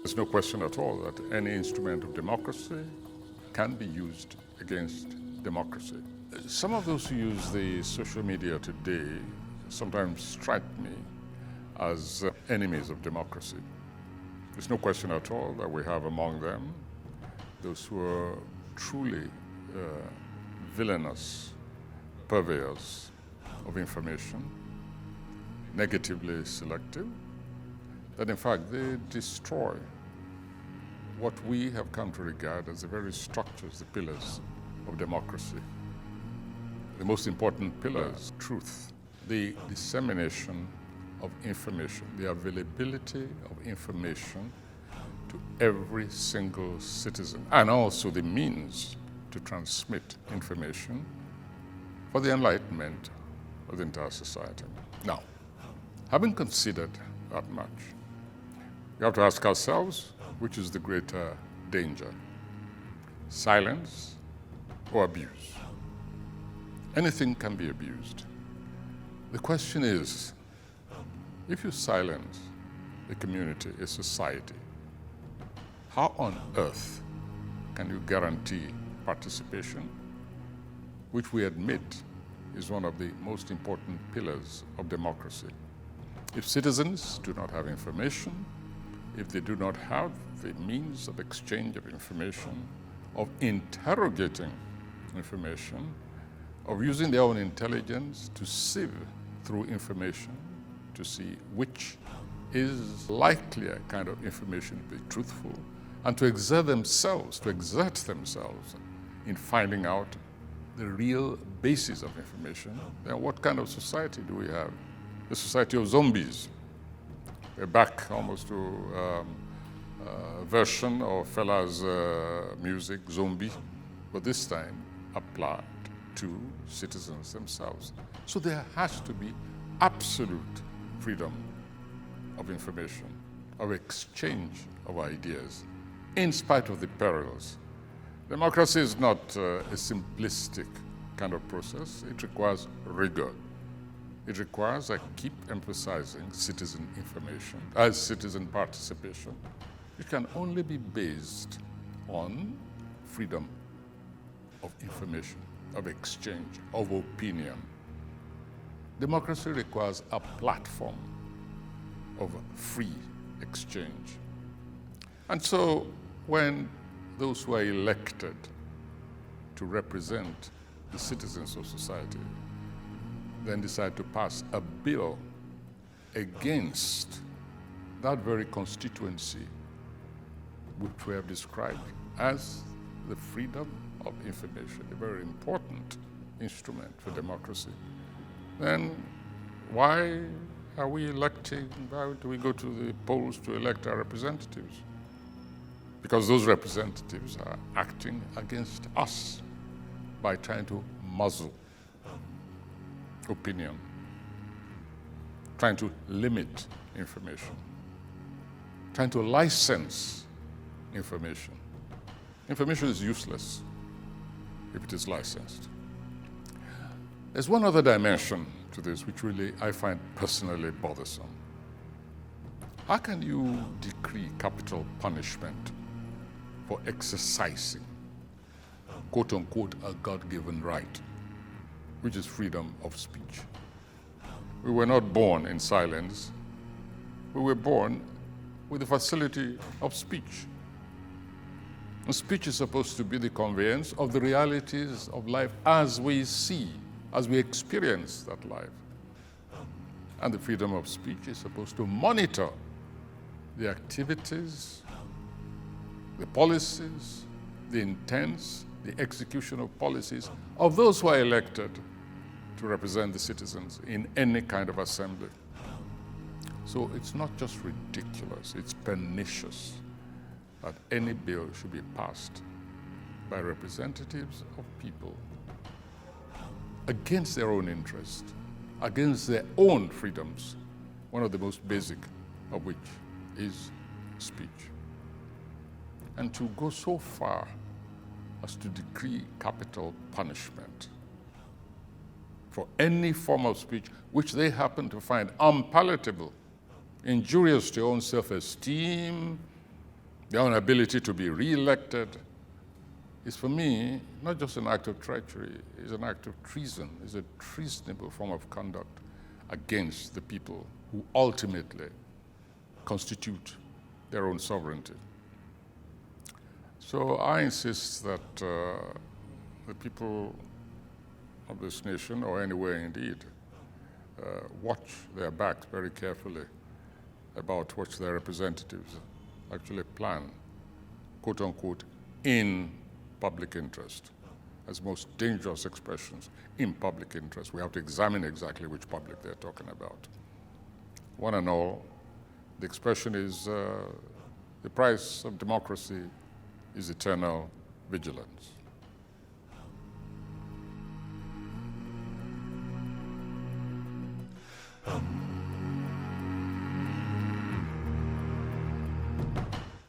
There's no question at all that any instrument of democracy can be used against democracy. Some of those who use the social media today sometimes strike me as enemies of democracy. There's no question at all that we have among them those who are truly villainous purveyors of information, negatively selective, that in fact they destroy what we have come to regard as the very structures, the pillars of democracy. The most important pillars: truth, the dissemination of information, the availability of information to every single citizen, and also the means to transmit information for the enlightenment of the entire society. Now, having considered that much, we have to ask ourselves, which is the greater danger? Silence or abuse? Anything can be abused. The question is, if you silence a community, a society, how on earth can you guarantee participation, which we admit is one of the most important pillars of democracy? If citizens do not have information, if they do not have the means of exchange of information, of interrogating information, of using their own intelligence to sieve through information to see which is likelier kind of information to be truthful, and to exert themselves in finding out the real basis of information, then what kind of society do we have? A society of zombies. We're back almost to a version of Fela's music, Zombie, but this time applied to citizens themselves. So there has to be absolute freedom of information, of exchange of ideas, in spite of the perils. Democracy is not a simplistic kind of process. It requires rigor. It requires, I keep emphasizing, citizen information, as citizen participation. It can only be based on freedom of information, of exchange, of opinion. Democracy requires a platform of free exchange. And so when those who are elected to represent the citizens of society then decide to pass a bill against that very constituency which we have described as the freedom of information, a very important instrument for democracy, then why are we electing, why do we go to the polls to elect our representatives? Because those representatives are acting against us by trying to muzzle opinion, trying to limit information, trying to license information. Information is useless if it is licensed. There's one other dimension to this which really I find personally bothersome. How can you decree capital punishment for exercising, quote unquote, a God-given right, which is freedom of speech? We were not born in silence. We were born with the facility of speech. And speech is supposed to be the conveyance of the realities of life as we see, as we experience that life. And the freedom of speech is supposed to monitor the activities, the policies, the intents, the execution of policies of those who are elected to represent the citizens in any kind of assembly. So it's not just ridiculous, it's pernicious that any bill should be passed by representatives of people against their own interest, against their own freedoms, one of the most basic of which is speech. And to go so far as to decree capital punishment for any form of speech which they happen to find unpalatable injurious to your own self-esteem, their own ability to be re-elected, is for me not just an act of treachery, it's an act of treason. It's a treasonable form of conduct against the people who ultimately constitute their own sovereignty. So I insist that the people of this nation, or anywhere indeed, watch their backs very carefully about what their representatives actually plan, quote unquote, in public interest, as most dangerous expressions, in public interest. We have to examine exactly which public they're talking about. One and all, the expression is the price of democracy is eternal vigilance.